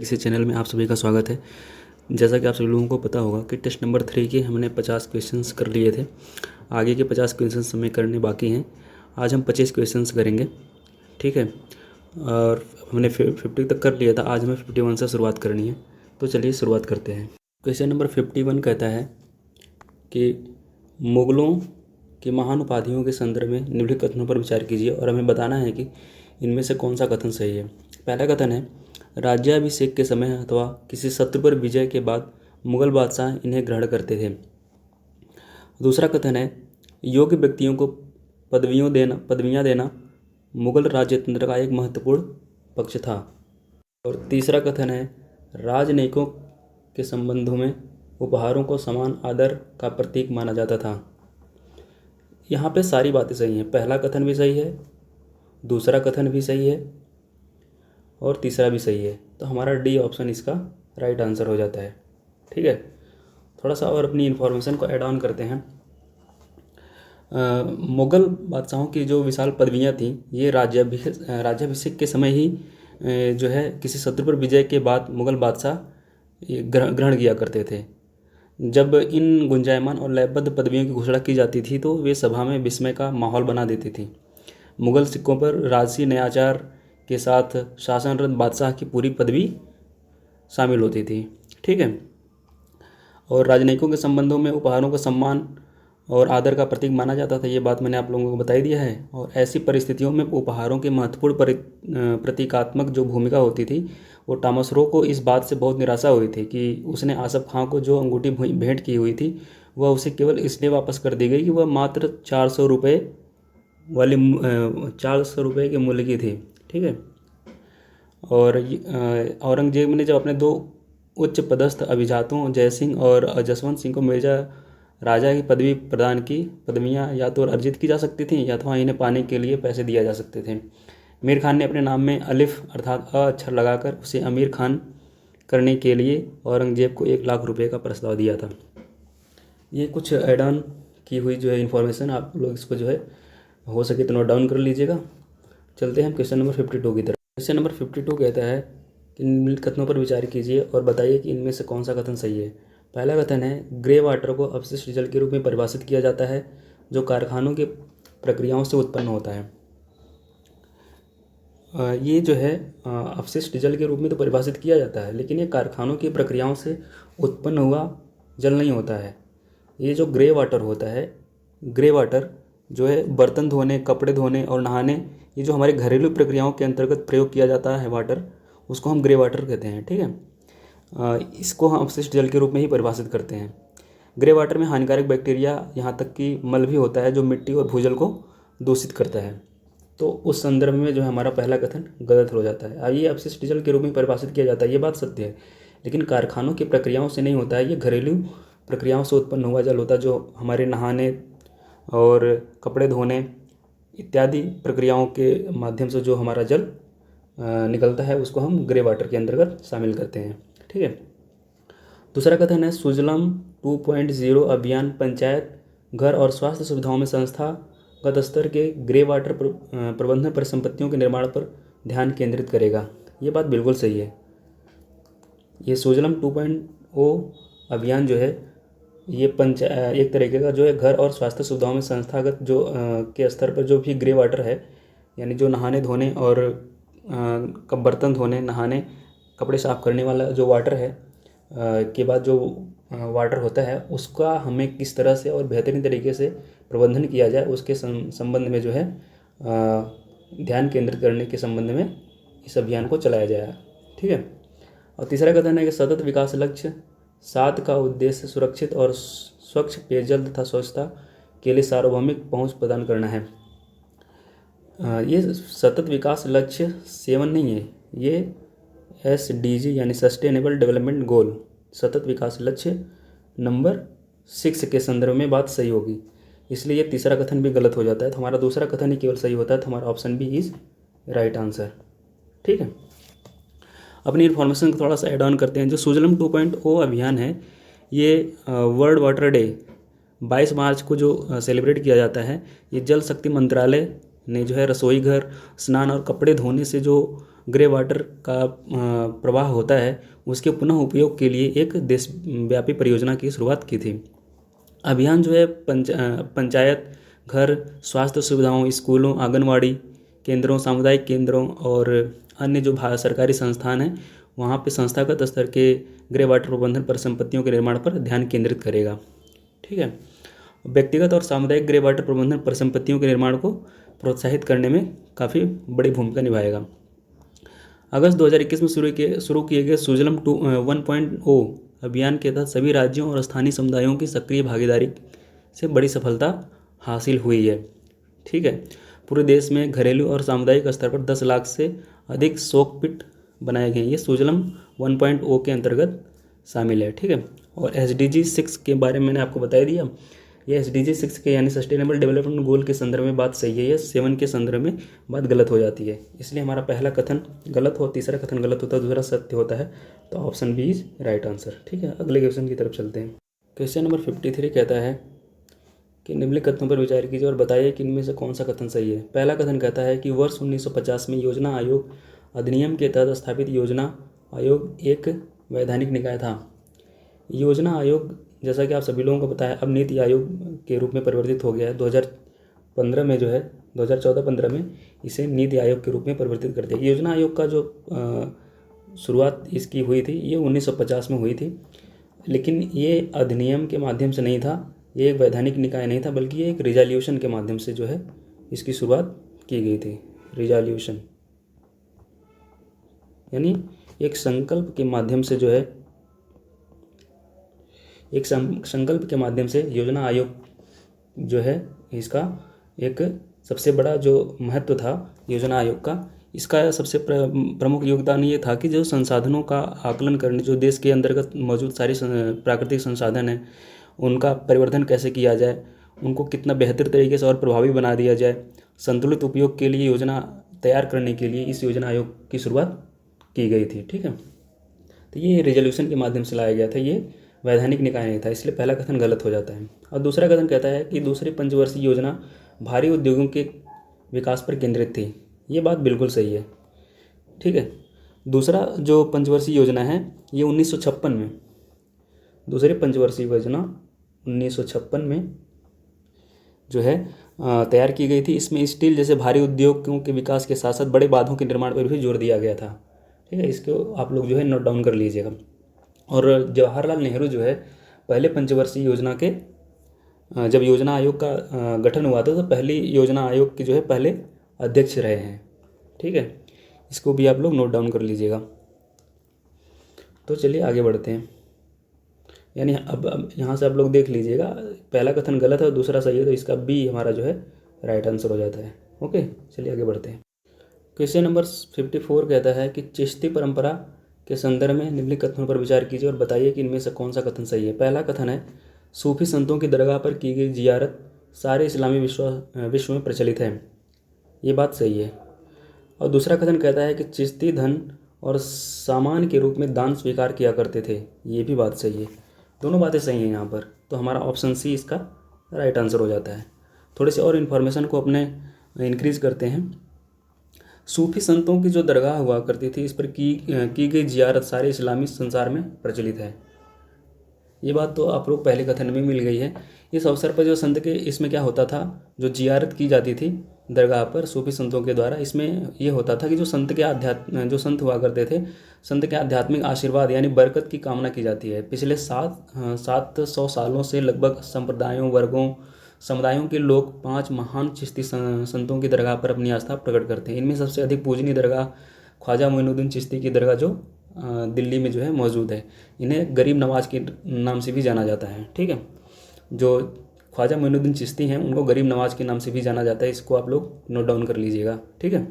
इसी चैनल में आप सभी का स्वागत है। जैसा कि आप सभी लोगों को पता होगा कि टेस्ट नंबर 3 के हमने 50 क्वेश्चंस कर लिए थे। आगे के 50 क्वेश्चंस हमें करने बाकी हैं। आज हम 25 क्वेश्चंस करेंगे, ठीक है। और हमने 50 तक कर लिया था, आज हमें 51 से शुरुआत करनी है। तो चलिए शुरुआत करते हैं। क्वेश्चन नंबर 51 कहता है कि मुगलों की महान उपाधियों के संदर्भ में निम्नलिखित कथनों पर विचार कीजिए और हमें बताना है कि इनमें से कौन सा कथन सही है। पहला कथन है, राज्याभिषेक के समय अथवा किसी शत्रु पर विजय के बाद मुगल बादशाह इन्हें ग्रहण करते थे। दूसरा कथन है, योग्य व्यक्तियों को पदवियां देना मुगल राजतंत्र का एक महत्वपूर्ण पक्ष था। और तीसरा कथन है, राजनयिकों के संबंधों में उपहारों को समान आदर का प्रतीक माना जाता था। यहाँ पे सारी बातें सही हैं। पहला कथन भी सही है, दूसरा कथन भी सही है और तीसरा भी सही है। तो हमारा डी ऑप्शन इसका राइट आंसर हो जाता है, ठीक है। थोड़ा सा और अपनी इन्फॉर्मेशन को ऐड ऑन करते हैं। मुग़ल बादशाहों की जो विशाल पदवियाँ थीं, ये राज्याभिषेक के समय ही जो है किसी शत्रु पर विजय के बाद मुग़ल बादशाह ग्रहण किया करते थे। जब इन गुंजायमान और लयबद्ध पदवियों की घोषणा की जाती थी तो वे सभा में विस्मय का माहौल बना देती थी। मुग़ल सिक्कों पर राजसी नयाचार के साथ शासनरत बादशाह की पूरी पदवी शामिल होती थी, ठीक है। और राजनयिकों के संबंधों में उपहारों का सम्मान और आदर का प्रतीक माना जाता था। ये बात मैंने आप लोगों को बता ही दिया है। और ऐसी परिस्थितियों में उपहारों की महत्वपूर्ण प्रतीकात्मक जो भूमिका होती थी, वो टॉमस रो को इस बात से बहुत निराशा हुई थी कि उसने आसफ खां को जो अंगूठी भेंट की हुई थी वह उसे केवल इसलिए वापस कर दी गई कि वह मात्र 400 रुपये वाली 400 रुपये के मूल्य की थी, ठीक है। और औरंगजेब ने जब अपने दो उच्च पदस्थ अभिजातों जय सिंह और जसवंत सिंह को मिर्जा राजा की पदवी प्रदान की, पदवियाँ या तो अर्जित की जा सकती थीं या तो इन्हें पाने के लिए पैसे दिया जा सकते थे। मीर खान ने अपने नाम में अलिफ अर्थात अ अक्षर लगाकर उसे अमीर खान करने के लिए औरंगजेब को 1 लाख रुपये का प्रस्ताव दिया था। ये कुछ एड ऑन की हुई जो है इन्फॉर्मेशन, आप लोग इसको जो है हो सके तो नोट डाउन कर लीजिएगा। चलते हैं क्वेश्चन नंबर 52 की तरफ। क्वेश्चन नंबर 52 कहता है कि निम्नलिखित कथनों पर विचार कीजिए और बताइए कि इनमें से कौन सा कथन सही है। पहला कथन है, ग्रे वाटर को अपशिष्ट जल के रूप में परिभाषित किया जाता है जो कारखानों की प्रक्रियाओं से उत्पन्न होता है। ये जो है अपशिष्ट जल के रूप में तो परिभाषित किया जाता है, लेकिन ये कारखानों की प्रक्रियाओं से उत्पन्न हुआ जल नहीं होता है। ये जो ग्रे वाटर होता है, ग्रे वाटर जो है बर्तन धोने, कपड़े धोने और नहाने, ये जो हमारे घरेलू प्रक्रियाओं के अंतर्गत प्रयोग किया जाता है वाटर, उसको हम ग्रे वाटर कहते हैं, ठीक है। इसको हम अपशिष्ट जल के रूप में ही परिभाषित करते हैं। ग्रे वाटर में हानिकारक बैक्टीरिया, यहाँ तक कि मल भी होता है जो मिट्टी और भूजल को दूषित करता है। तो उस संदर्भ में जो है हमारा पहला कथन गलत हो जाता है। ये अपशिष्ट जल के रूप में परिभाषित किया जाता है, ये बात सत्य है, लेकिन कारखानों की प्रक्रियाओं से नहीं होता है। ये घरेलू प्रक्रियाओं से उत्पन्न हुआ जल होता है जो हमारे नहाने और कपड़े धोने इत्यादि प्रक्रियाओं के माध्यम से जो हमारा जल निकलता है उसको हम ग्रे वाटर के अंतर्गत शामिल करते हैं, ठीक है। दूसरा कथन है, सुजलाम 2.0 अभियान पंचायत, घर और स्वास्थ्य सुविधाओं में संस्थागत स्तर के ग्रे वाटर प्रबंधन परिसंपत्तियों के निर्माण पर ध्यान केंद्रित करेगा। ये बात बिल्कुल सही है। ये सुजलाम 2.0 अभियान जो है ये एक तरीके का जो है घर और स्वास्थ्य सुविधाओं में संस्थागत जो के स्तर पर जो भी ग्रे वाटर है, यानी जो नहाने धोने और बर्तन धोने, नहाने, कपड़े साफ़ करने वाला जो वाटर है के बाद जो वाटर होता है, उसका हमें किस तरह से और बेहतरीन तरीके से प्रबंधन किया जाए उसके संबंध में जो है ध्यान केंद्रित करने के संबंध में इस अभियान को चलाया जाए, ठीक है। और तीसरा कथन है कि सतत विकास लक्ष्य 7 का उद्देश्य सुरक्षित और स्वच्छ पेयजल तथा स्वच्छता के लिए सार्वभौमिक पहुंच प्रदान करना है। ये सतत विकास लक्ष्य 7 नहीं है, ये SDG यानी सस्टेनेबल डेवलपमेंट गोल, सतत विकास लक्ष्य नंबर 6 के संदर्भ में बात सही होगी, इसलिए ये तीसरा कथन भी गलत हो जाता है। तो हमारा दूसरा कथन ही केवल सही होता है, तो हमारा option B is right answer, ठीक है। अपनी इन्फॉर्मेशन को थोड़ा सा ऐड ऑन करते हैं। जो सुजलाम 2.0 अभियान है, ये वर्ल्ड वाटर डे 22 मार्च को जो सेलिब्रेट किया जाता है, ये जल शक्ति मंत्रालय ने जो है रसोई घर, स्नान और कपड़े धोने से जो ग्रे वाटर का प्रवाह होता है उसके पुनः उपयोग के लिए एक देशव्यापी परियोजना की शुरुआत की थी। अभियान जो है पंचायत घर, स्वास्थ्य सुविधाओं, स्कूलों, आंगनवाड़ी केंद्रों, सामुदायिक केंद्रों और अन्य जो सरकारी संस्थान हैं वहाँ पे संस्थागत स्तर के ग्रे वाटर प्रबंधन परिसंपत्तियों के निर्माण पर ध्यान केंद्रित करेगा। ठीक है, व्यक्तिगत और सामुदायिक ग्रे वाटर प्रबंधन परिसंपत्तियों के निर्माण को प्रोत्साहित करने में काफ़ी बड़ी भूमिका निभाएगा। अगस्त 2021 में शुरू किए गए सुजलम 1.0 अभियान के तहत सभी राज्यों और स्थानीय समुदायों की सक्रिय भागीदारी से बड़ी सफलता हासिल हुई है। ठीक है, पूरे देश में घरेलू और सामुदायिक स्तर पर 10 लाख से अधिक सोक पिट बनाए गए। ये सुजलम 1.0 के अंतर्गत शामिल है। ठीक है, और SDG 6 के बारे में मैंने आपको बता दिया। ये SDG 6 के यानी सस्टेनेबल डेवलपमेंट गोल के संदर्भ में बात सही है, ये 7 के संदर्भ में बात गलत हो जाती है। इसलिए हमारा पहला कथन गलत हो, तीसरा कथन गलत होता है, दूसरा सत्य होता है। तो option B is right answer. ठीक है, अगले क्वेश्चन की तरफ चलते हैं। क्वेश्चन नंबर 53 कहता है कि निम्नलिखित कथनों पर विचार कीजिए और बताइए कि इनमें से कौन सा कथन सही है। पहला कथन कहता है कि वर्ष 1950 में योजना आयोग अधिनियम के तहत स्थापित योजना आयोग एक वैधानिक निकाय था। योजना आयोग जैसा कि आप सभी लोगों को पता है अब नीति आयोग के रूप में परिवर्तित हो गया है। 2015 में जो है 2014-15 में इसे नीति आयोग के रूप में परिवर्तित कर दिया। योजना आयोग का जो शुरुआत इसकी हुई थी ये 1950 में हुई थी, लेकिन ये अधिनियम के माध्यम से नहीं था, ये एक वैधानिक निकाय नहीं था, बल्कि ये एक रिजोल्यूशन के माध्यम से जो है इसकी शुरुआत की गई थी। रिजोल्यूशन यानी एक संकल्प के माध्यम से जो है एक संकल्प के माध्यम से योजना आयोग जो है इसका एक सबसे बड़ा जो महत्व था योजना आयोग का, इसका सबसे प्रमुख योगदान ये था कि जो संसाधनों का आकलन करने, जो देश के अंतर्गत मौजूद सारी प्राकृतिक संसाधन हैं उनका परिवर्धन कैसे किया जाए, उनको कितना बेहतर तरीके से और प्रभावी बना दिया जाए, संतुलित उपयोग के लिए योजना तैयार करने के लिए इस योजना आयोग की शुरुआत की गई थी। ठीक है, तो ये रिजोल्यूशन के माध्यम से लाया गया था, ये वैधानिक निकाय नहीं था, इसलिए पहला कथन गलत हो जाता है। और दूसरा कथन कहता है कि दूसरी पंचवर्षीय योजना भारी उद्योगों के विकास पर केंद्रित थी। ये बात बिल्कुल सही है। ठीक है, दूसरा जो पंचवर्षीय योजना है ये 1956 में, दूसरी पंचवर्षीय योजना 1956 में जो है तैयार की गई थी। इसमें स्टील जैसे भारी उद्योगों के विकास के साथ साथ बड़े बांधों के निर्माण पर भी जोर दिया गया था। ठीक है, इसको आप लोग जो है नोट डाउन कर लीजिएगा। और जवाहरलाल नेहरू जो है पहले पंचवर्षीय योजना के जब योजना आयोग का गठन हुआ था तो पहली योजना आयोग के जो है पहले अध्यक्ष रहे हैं। ठीक है, इसको भी आप लोग नोट डाउन कर लीजिएगा। तो चलिए आगे बढ़ते हैं। यानी अब यहाँ से आप लोग देख लीजिएगा, पहला कथन गलत है और दूसरा सही है, तो इसका बी हमारा जो है राइट आंसर हो जाता है। ओके, चलिए आगे बढ़ते हैं। क्वेश्चन नंबर 54 कहता है कि चिश्ती परंपरा के संदर्भ में निम्नलिखित कथनों पर विचार कीजिए और बताइए कि इनमें से कौन सा कथन सही है। पहला कथन है सूफी संतों की दरगाह पर की गई जियारत सारे इस्लामी विश्व में प्रचलित है। ये बात सही है। और दूसरा कथन कहता है कि चिश्ती धन और सामान के रूप में दान स्वीकार किया करते थे। ये भी बात सही है। दोनों बातें सही हैं यहाँ पर, तो हमारा ऑप्शन सी इसका राइट आंसर हो जाता है। थोड़े से और इन्फॉर्मेशन को अपने इंक्रीज करते हैं। सूफी संतों की जो दरगाह हुआ करती थी इस पर की गई जियारत सारे इस्लामी संसार में प्रचलित है। ये बात तो आप लोग पहले कथन में मिल गई है। इस अवसर पर जो संत के इसमें क्या होता था, जो जियारत की जाती थी दरगाह पर सूफी संतों के द्वारा, इसमें ये होता था कि जो संत हुआ करते थे, संत के आध्यात्मिक आशीर्वाद यानी बरकत की कामना की जाती है। पिछले 700 सालों से लगभग संप्रदायों समुदायों के लोग 5 महान चिश्ती संतों की दरगाह पर अपनी आस्था प्रकट करते हैं। इनमें सबसे अधिक पूजनीय दरगाह ख्वाजा मोइनुद्दीन चिश्ती की दरगाह जो दिल्ली में जो है मौजूद है। इन्हें गरीब नवाज के नाम से भी जाना जाता है। ठीक है, जो ख्वाजा मोइनुद्दीन चिश्ती हैं उनको गरीब नवाज के नाम से भी जाना जाता है। इसको आप लोग नोट डाउन कर लीजिएगा। ठीक है,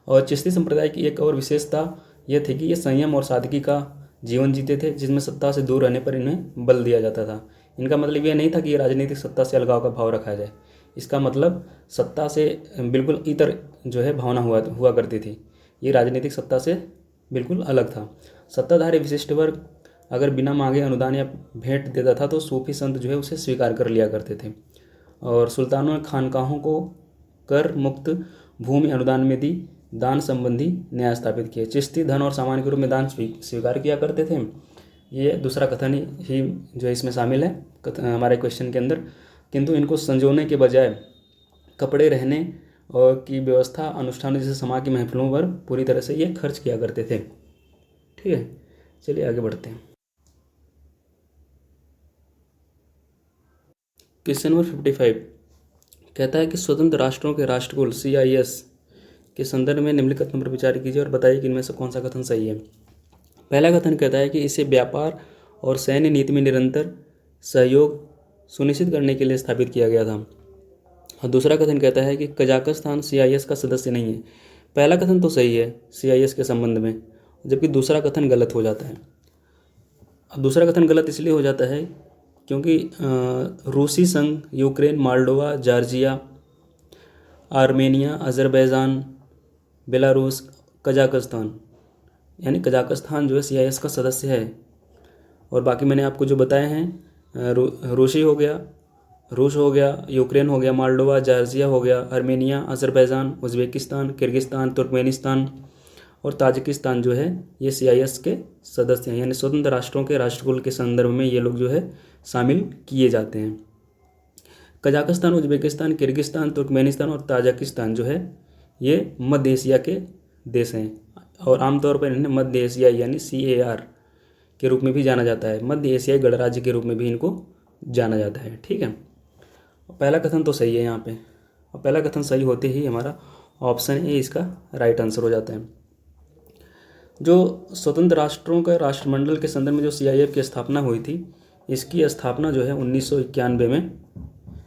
और चिश्ती संप्रदाय की एक और विशेषता यह थी कि ये संयम और सादगी का जीवन जीते थे, जिसमें सत्ता से दूर रहने पर इन्हें बल दिया जाता था। इनका मतलब यह नहीं था कि ये राजनीतिक सत्ता से अलगाव का भाव रखा जाए। इसका मतलब सत्ता से बिल्कुल इतर जो है भावना हुआ करती थी। ये राजनीतिक सत्ता से बिल्कुल अलग था। सत्ताधारी विशिष्ट वर्ग अगर बिना मांगे अनुदान या भेंट देता था तो सूफी संत जो है उसे स्वीकार कर लिया करते थे। और सुल्तानों ने खानकाहों को कर मुक्त भूमि अनुदान में दी, दान संबंधी न्याय स्थापित किए। चिश्ती धन और सामान के रूप में दान स्वीकार किया करते थे। ये दूसरा कथन ही जो है इसमें शामिल है हमारे क्वेश्चन के अंदर। किंतु इनको संजोने के बजाय कपड़े रहने और की व्यवस्था, अनुष्ठानों जैसे समाज की महफिलों पर पूरी तरह से ये खर्च किया करते थे। ठीक है, चलिए आगे बढ़ते हैं। क्वेश्चन नंबर 55 कहता है कि स्वतंत्र राष्ट्रों के राष्ट्रकुल CIS के संदर्भ में निम्नलिखित पर विचार कीजिए और बताइए कि इनमें से कौन सा कथन सही है। पहला कथन कहता है कि इसे व्यापार और सैन्य नीति में निरंतर सहयोग सुनिश्चित करने के लिए स्थापित किया गया था। और दूसरा कथन कहता है कि कजाकिस्तान CIS का सदस्य नहीं है। पहला कथन तो सही है CIS के संबंध में, जबकि दूसरा कथन गलत हो जाता है। अब दूसरा कथन गलत इसलिए हो जाता है क्योंकि रूसी संघ, Ukraine, Moldova, Georgia, Armenia, Azerbaijan, Belarus, Kazakhstan, यानी कजाकिस्तान जो है CIS का सदस्य है। और बाकी मैंने आपको जो बताए हैं रूस हो गया, यूक्रेन हो गया, मोल्डोवा, जॉर्जिया हो गया, Armenia, Azerbaijan, Uzbekistan, Kyrgyzstan, Turkmenistan और ताजिकिस्तान जो है ये CIS के सदस्य हैं। यानी स्वतंत्र राष्ट्रों के राष्ट्रकुल के संदर्भ में ये लोग जो है शामिल किए जाते हैं। कजाकिस्तान, उज़्बेकिस्तान, किर्गिस्तान, तुर्कमेनिस्तान और ताजिकिस्तान जो है ये मध्य एशिया के देश हैं और आमतौर पर इन्हें मध्य एशियाई यानी CAR के रूप में भी जाना जाता है। मध्य एशियाई गणराज्य के रूप में भी इनको जाना जाता है। ठीक है, पहला कथन तो सही है यहाँ पे, और पहला कथन सही होते ही हमारा ऑप्शन ए इसका राइट आंसर हो जाता है। जो स्वतंत्र राष्ट्रों के राष्ट्रमंडल के संदर्भ में जो CIF की स्थापना हुई थी, इसकी स्थापना जो है 1991 में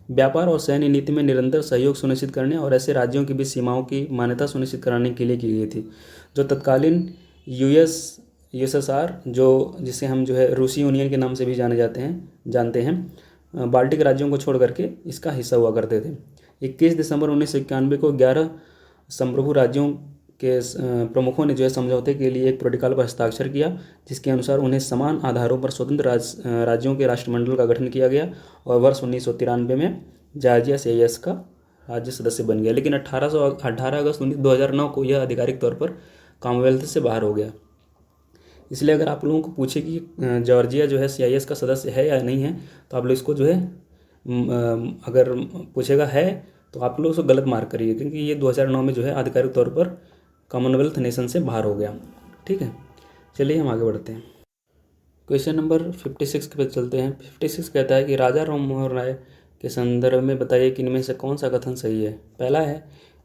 व्यापार और सैन्य नीति में निरंतर सहयोग सुनिश्चित करने और ऐसे राज्यों के बीच सीमाओं की मान्यता सुनिश्चित कराने के लिए की गई थी। जो तत्कालीन USSR जो जिसे हम जो है रूसी यूनियन के नाम से भी जानते हैं बाल्टिक राज्यों को छोड़ करके इसका हिस्सा हुआ करते थे। 21 दिसंबर 1991 को 11 संप्रभु राज्यों के प्रमुखों ने जो है समझौते के लिए एक प्रोटोकॉल पर हस्ताक्षर किया, जिसके अनुसार उन्हें समान आधारों पर स्वतंत्र राज्यों के राष्ट्रमंडल का गठन किया गया और वर्ष 1993 में जॉर्जिया CIS का राज्य सदस्य बन गया। लेकिन 18 अगस्त 2009 को यह आधिकारिक तौर पर कॉमनवेल्थ से बाहर हो गया। इसलिए अगर आप लोगों को पूछे कि जॉर्जिया जो है CIS का सदस्य है या नहीं है, तो आप लोग इसको जो है अगर पूछेगा है तो आप लोग उसको गलत मार्क करिए, क्योंकि ये 2009 में जो है आधिकारिक तौर पर कॉमनवेल्थ नेशन से बाहर हो गया। ठीक है, चलिए हम आगे बढ़ते हैं। क्वेश्चन नंबर 56 पे चलते हैं। 56 कहता है कि राजा राम मोहन राय के संदर्भ में बताइए कि इनमें से कौन सा कथन सही है। पहला है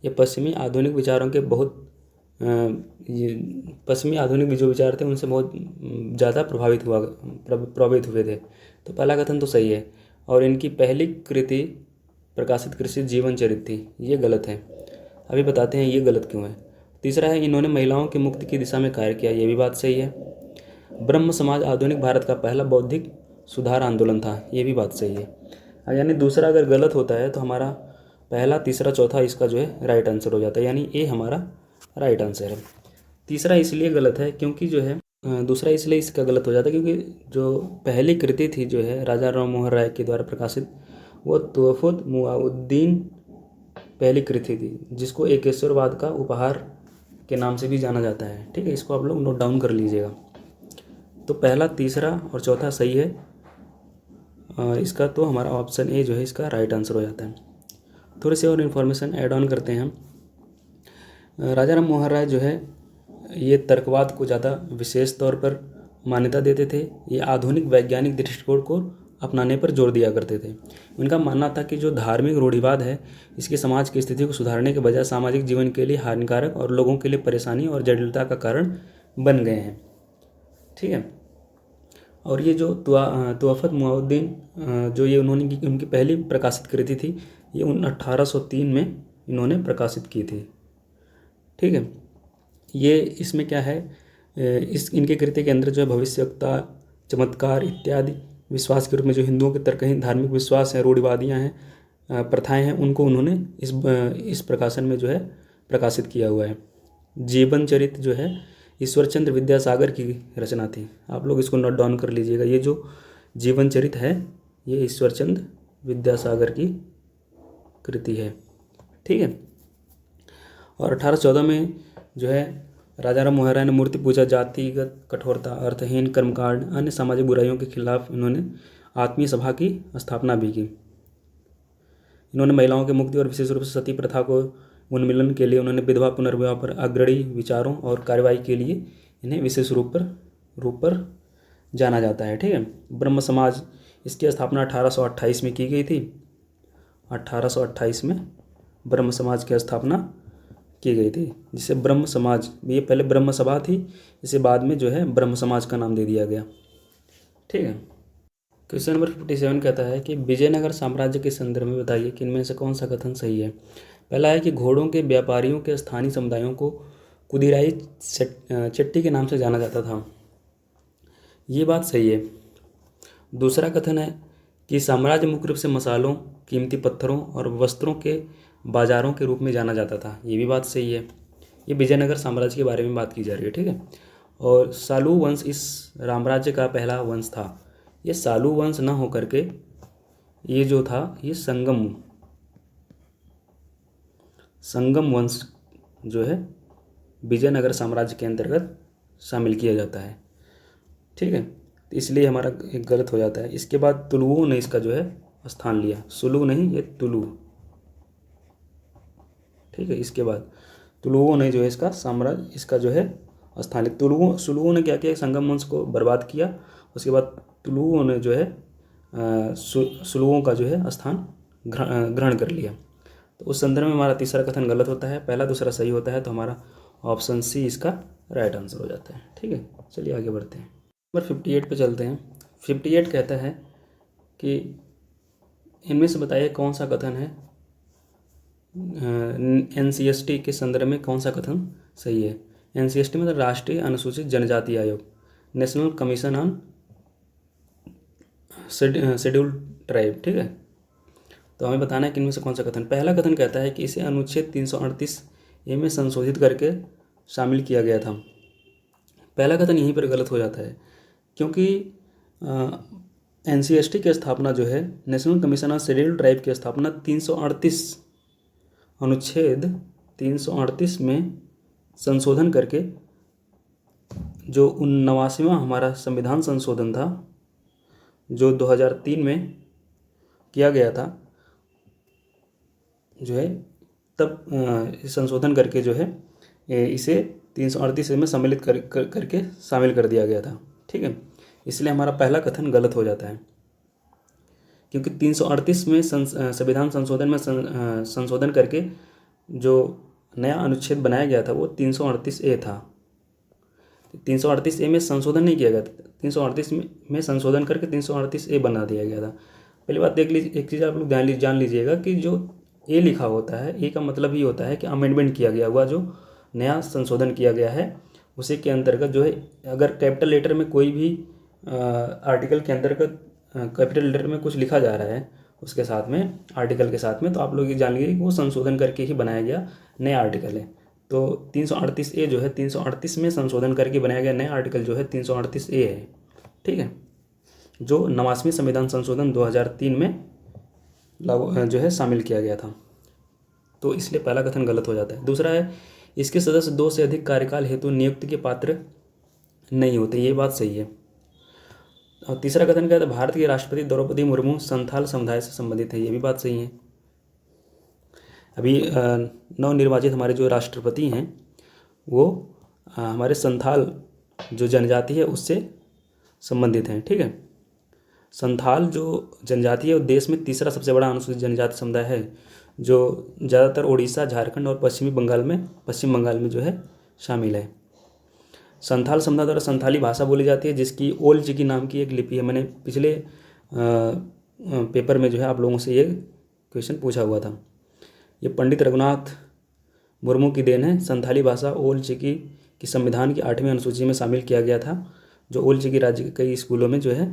ये पश्चिमी आधुनिक विचारों के पश्चिमी आधुनिक जो विचार थे उनसे बहुत ज़्यादा प्रभावित हुए थे। तो पहला कथन तो सही है और इनकी पहली कृति प्रकाशित कृषि जीवन चरित्र थी। ये गलत है, अभी बताते हैं ये गलत क्यों है। तीसरा है इन्होंने महिलाओं की मुक्ति की दिशा में कार्य किया। ये भी बात सही है। ब्रह्म समाज आधुनिक भारत का पहला बौद्धिक सुधार आंदोलन था। ये भी बात सही है। यानी दूसरा अगर गलत होता है तो हमारा पहला, तीसरा, चौथा इसका जो है राइट आंसर हो जाता है, यानी ए हमारा राइट आंसर है। तीसरा इसलिए गलत है क्योंकि जो है दूसरा इसलिए इसका गलत हो जाता है क्योंकि जो पहली कृति थी जो है राजा राम मोहन राय के द्वारा प्रकाशित, वो तोहफत मुआउद्दीन पहली कृति थी, जिसको एकेश्वरवाद का उपहार के नाम से भी जाना जाता है। ठीक है, इसको आप लोग नोट डाउन कर लीजिएगा। तो पहला, तीसरा और चौथा सही है इसका, तो हमारा ऑप्शन ए जो है इसका राइट आंसर हो जाता है। थोड़ी सी और इन्फॉर्मेशन ऐड ऑन करते हैं हम। राजा राम मोहन राय जो है ये तर्कवाद को ज़्यादा विशेष तौर पर मान्यता देते थे। ये आधुनिक वैज्ञानिक दृष्टिकोण को अपनाने पर जोर दिया करते थे। उनका मानना था कि जो धार्मिक रूढ़िवाद है इसके समाज की स्थिति को सुधारने के बजाय सामाजिक जीवन के लिए हानिकारक और लोगों के लिए परेशानी और जटिलता का कारण बन गए हैं। ठीक है, और ये जो तोहफत मुआउद्दीन जो ये उनकी पहली प्रकाशित कृति थी, ये 1803 में इन्होंने प्रकाशित की थी। ठीक है, ये इसमें क्या है, इनके कृति के अंदर जो है भविष्यवक्ता, चमत्कार इत्यादि विश्वास के रूप में जो हिंदुओं के तर्कहीन धार्मिक विश्वास हैं, रूढ़िवादियाँ हैं, प्रथाएं हैं, उनको उन्होंने इस प्रकाशन में जो है प्रकाशित किया हुआ है। जीवन चरित्र जो है ईश्वरचंद्र विद्यासागर की रचना थी। आप लोग इसको नोट डाउन कर लीजिएगा। ये जो जीवन चरित्र है ये ईश्वरचंद्र विद्यासागर की कृति है। ठीक है, और 1814 में जो है राजा राम मोहन राय ने मूर्ति पूजा, जातिगत कठोरता, अर्थहीन कर्मकांड, अन्य सामाजिक बुराइयों के खिलाफ इन्होंने आत्मीय सभा की स्थापना भी की। इन्होंने महिलाओं की मुक्ति और विशेष रूप से सती प्रथा को उन्मूलन के लिए उन्होंने विधवा पुनर्विवाह पर अग्रणी विचारों और कार्रवाई के लिए इन्हें विशेष रूप पर जाना जाता है। ठीक है। ब्रह्म समाज, इसकी स्थापना 1828 में की गई थी। 1828 में ब्रह्म समाज की स्थापना की गई थी, जिसे ब्रह्म समाज, ये पहले ब्रह्म सभा थी, इसे बाद में जो है ब्रह्म समाज का नाम दे दिया गया। ठीक है। क्वेश्चन नंबर 57 कहता है कि विजयनगर साम्राज्य के संदर्भ में बताइए कि इनमें से कौन सा कथन सही है। पहला है कि घोड़ों के व्यापारियों के स्थानीय समुदायों को कुदिराई चट्टी के नाम से जाना जाता था। ये बात सही है। दूसरा कथन है कि साम्राज्य मुख्य रूप से मसालों, कीमती पत्थरों और वस्त्रों के बाजारों के रूप में जाना जाता था। ये भी बात सही है। ये विजयनगर साम्राज्य के बारे में बात की जा रही है। ठीक है। और सालू वंश इस रामराज्य का पहला वंश था। ये सालू वंश न होकर के ये जो था ये संगम वंश जो है विजयनगर साम्राज्य के अंतर्गत शामिल किया जाता है। ठीक है। तो इसलिए हमारा एक गलत हो जाता है। इसके बाद तुलुओं ने इसका जो है स्थान लिया। सुलू नहीं, ये तुलु। ठीक है। इसके बाद तुलुओं ने जो है इसका जो है स्थान लिया। सुलुओं ने क्या किया, संगम वंश को बर्बाद किया। उसके बाद तुलुओं ने जो है सुलुओं का जो है स्थान ग्रहण कर लिया। तो उस संदर्भ में हमारा तीसरा कथन गलत होता है, पहला दूसरा सही होता है। तो हमारा ऑप्शन सी इसका राइट आंसर हो जाता है। ठीक है। चलिए आगे बढ़ते हैं। नंबर 58 पे चलते हैं। 58 कहता है कि इनमें से बताइए कौन सा कथन है NCST के संदर्भ में कौन सा कथन सही है। NCST मतलब राष्ट्रीय अनुसूचित जनजाति आयोग, national commission on scheduled tribe. ठीक है। तो हमें बताना है कि इनमें से कौन सा कथन। पहला कथन कहता है कि इसे अनुच्छेद 338A में संशोधित करके शामिल किया गया था। पहला कथन यहीं पर गलत हो जाता है, क्योंकि NCST की स्थापना जो है, national commission on scheduled tribe की स्थापना 338 अनुच्छेद 338 में संशोधन करके, जो 89वां हमारा संविधान संशोधन था जो 2003 में किया गया था, जो है तब संशोधन करके जो है इसे 338 में सम्मिलित करके शामिल कर दिया गया था। ठीक है। इसलिए हमारा पहला कथन गलत हो जाता है, क्योंकि 338 में संविधान संशोधन में संशोधन करके जो नया अनुच्छेद बनाया गया था वो 338A था। 338A में संशोधन नहीं किया गया था, 338 में संशोधन करके 338A बना दिया गया था। पहली बात देख लीजिए, एक चीज़ आप लोग जान लीजिएगा कि जो ए लिखा होता है, ए का मतलब ही होता है कि अमेंडमेंट किया गया हुआ, जो नया संशोधन किया गया है उसी के अंतर्गत जो है, अगर कैपिटल लेटर में कोई भी आर्टिकल के अंतर्गत कैपिटल लेटर में कुछ लिखा जा रहा है उसके साथ में, आर्टिकल के साथ में, तो आप लोग ये जान लीजिए कि वो संशोधन करके ही बनाया गया नया आर्टिकल है। तो 338A जो है 338 में संशोधन करके बनाया गया नया आर्टिकल जो है 338A है। ठीक है। जो 89वें संविधान संशोधन 2003 में जो है शामिल किया गया था। तो इसलिए पहला कथन गलत हो जाता है। दूसरा है, इसके सदस्य 2 से अधिक कार्यकाल हेतु नियुक्ति के पात्र नहीं होते। ये बात सही है। और तीसरा कथन क्या था, भारत के राष्ट्रपति द्रौपदी मुर्मू संथाल समुदाय से संबंधित है। ये भी बात सही है। अभी नवनिर्वाचित हमारे जो राष्ट्रपति हैं वो हमारे संथाल जो जनजाति है उससे संबंधित हैं। ठीक है। संथाल जो जनजाति है वो देश में तीसरा सबसे बड़ा अनुसूचित जनजाति समुदाय है, जो ज़्यादातर उड़ीसा, झारखंड और पश्चिम बंगाल में जो है शामिल है। संथाल समुदाय द्वारा संथाली भाषा बोली जाती है, जिसकी ओल चिकी नाम की एक लिपि है। मैंने पिछले पेपर में जो है आप लोगों से ये क्वेश्चन पूछा हुआ था। ये पंडित रघुनाथ मुर्मू की देन है। संथाली भाषा ओल चिकी की संविधान की 8वीं अनुसूची में शामिल किया गया था, जो ओल चिकी राज्य के कई स्कूलों में जो है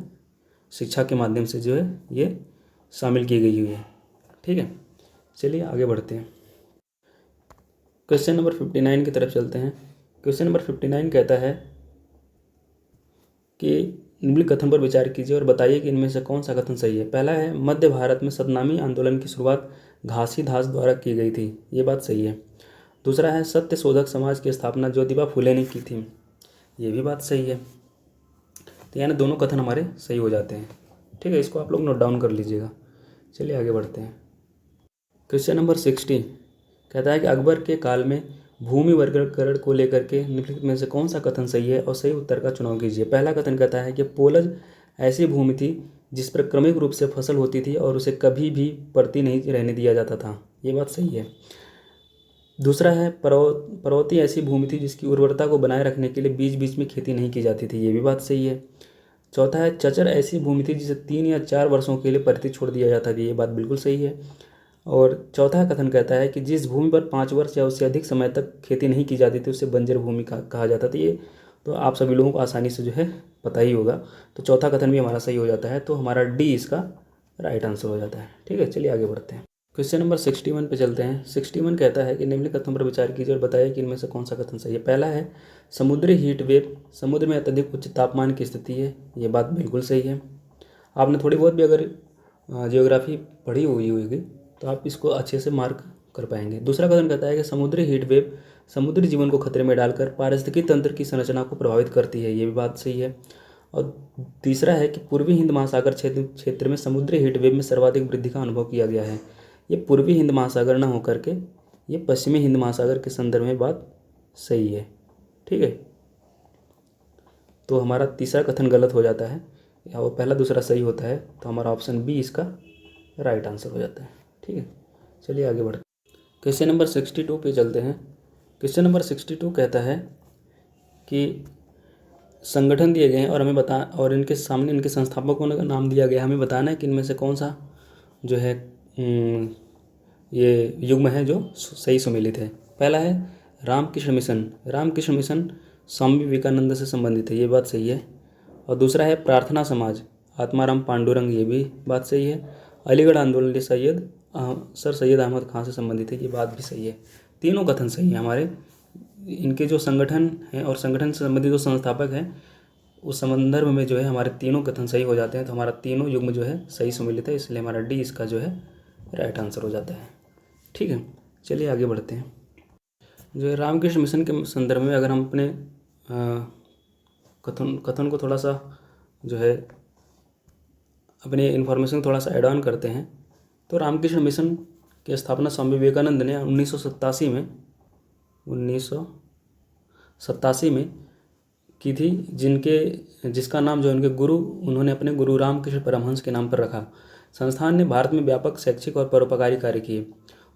शिक्षा के माध्यम से जो है ये शामिल की गई हुई है। ठीक है। चलिए आगे बढ़ते हैं। क्वेश्चन नंबर 59 की तरफ चलते हैं। क्वेश्चन नंबर 59 कहता है कि निम्नलिखित कथन पर विचार कीजिए और बताइए कि इनमें से कौन सा कथन सही है। पहला है, मध्य भारत में सतनामी आंदोलन की शुरुआत घासीदास द्वारा की गई थी। ये बात सही है। दूसरा है सत्य शोधक समाज की स्थापना ज्योतिबा फुले ने की थी, ये भी बात सही है। तो यानी दोनों कथन हमारे सही हो जाते हैं। ठीक है, इसको आप लोग नोट डाउन कर लीजिएगा। चलिए आगे बढ़ते हैं। क्वेश्चन नंबर 60 कहता है कि अकबर के काल में भूमि वर्गीकरण को लेकर के निम्नलिखित में से कौन सा कथन सही है और सही उत्तर का चुनाव कीजिए। पहला कथन कहता है कि पोलज ऐसी भूमि थी जिस पर क्रमिक रूप से फसल होती थी और उसे कभी भी परती नहीं रहने दिया जाता था, ये बात सही है। दूसरा है पर्वतीय ऐसी भूमि थी जिसकी उर्वरता को बनाए रखने के लिए बीच बीच में खेती नहीं की जाती थी, ये भी बात सही है। चौथा है चचर ऐसी भूमि थी जिसे 3 या 4 वर्षों के लिए परती छोड़ दिया जाता था, ये बात बिल्कुल सही है। और चौथा कथन कहता है कि जिस भूमि पर 5 वर्ष या उससे अधिक समय तक खेती नहीं की जाती थी उसे बंजर भूमि कहा जाता था। ये तो आप सभी लोगों को आसानी से जो है पता ही होगा। तो चौथा कथन भी हमारा सही हो जाता है, तो हमारा डी इसका राइट आंसर हो जाता है। ठीक है, चलिए आगे बढ़ते हैं। क्वेश्चन नंबर 61 पे चलते हैं। 61 कहता है कि निम्नलिखित कथनों पर विचार कीजिए और बताइए कि इनमें से कौन सा कथन सही है। पहला है समुद्री हीट वेव समुद्र में अत्यधिक उच्च तापमान की स्थिति है, ये बात बिल्कुल सही है। आपने थोड़ी बहुत भी अगर जियोग्राफी पढ़ी हुई होगी तो आप इसको अच्छे से मार्क कर पाएंगे। दूसरा कथन कहता है कि समुद्री हीट वेव समुद्री जीवन को खतरे में डालकर पारिस्थितिकी तंत्र की संरचना को प्रभावित करती है, ये भी बात सही है। और तीसरा है कि पूर्वी हिंद महासागर क्षेत्र में समुद्री हीट वेव में सर्वाधिक वृद्धि का अनुभव किया गया है। ये पूर्वी हिंद महासागर न होकर के ये पश्चिमी हिंद महासागर के संदर्भ में बात सही है। ठीक है, तो हमारा तीसरा कथन गलत हो जाता है या वो पहला दूसरा सही होता है, तो हमारा ऑप्शन बी इसका राइट आंसर हो जाता है। ठीक है, चलिए आगे बढ़ते हैं। क्वेश्चन नंबर 62 पे चलते हैं। क्वेश्चन नंबर 62 कहता है कि संगठन दिए गए हैं और और इनके सामने इनके संस्थापकों का नाम दिया गया है। हमें बताना है कि इनमें से कौन सा जो है ये युग्म है जो सही सुमेलित है। पहला है रामकृष्ण मिशन। रामकृष्ण मिशन स्वामी विवेकानंद से संबंधित है, ये बात सही है। और दूसरा है प्रार्थना समाज आत्माराम पांडुरंग, ये भी बात सही है। अलीगढ़ आंदोलन सर सैयद अहमद खान से संबंधित है, ये बात भी सही है। तीनों कथन सही है हमारे। इनके जो संगठन हैं और संगठन से संबंधित जो संस्थापक हैं उस संदर्भ में जो है हमारे तीनों कथन सही हो जाते हैं, तो हमारा तीनों युग्म जो है सही सुमेलित है, इसलिए हमारा डी इसका जो है राइट आंसर हो जाता है। ठीक है, चलिए आगे बढ़ते हैं। जो है रामकृष्ण मिशन के संदर्भ में अगर हम अपने कथन को थोड़ा सा जो है अपने इन्फॉर्मेशन थोड़ा सा ऐड ऑन करते हैं, तो रामकृष्ण मिशन की स्थापना स्वामी विवेकानंद ने 1987 में की थी, जिसका नाम जो उनके गुरु उन्होंने अपने गुरु रामकृष्ण परमहंस के नाम पर रखा। संस्थान ने भारत में व्यापक शैक्षिक और परोपकारी कार्य किए।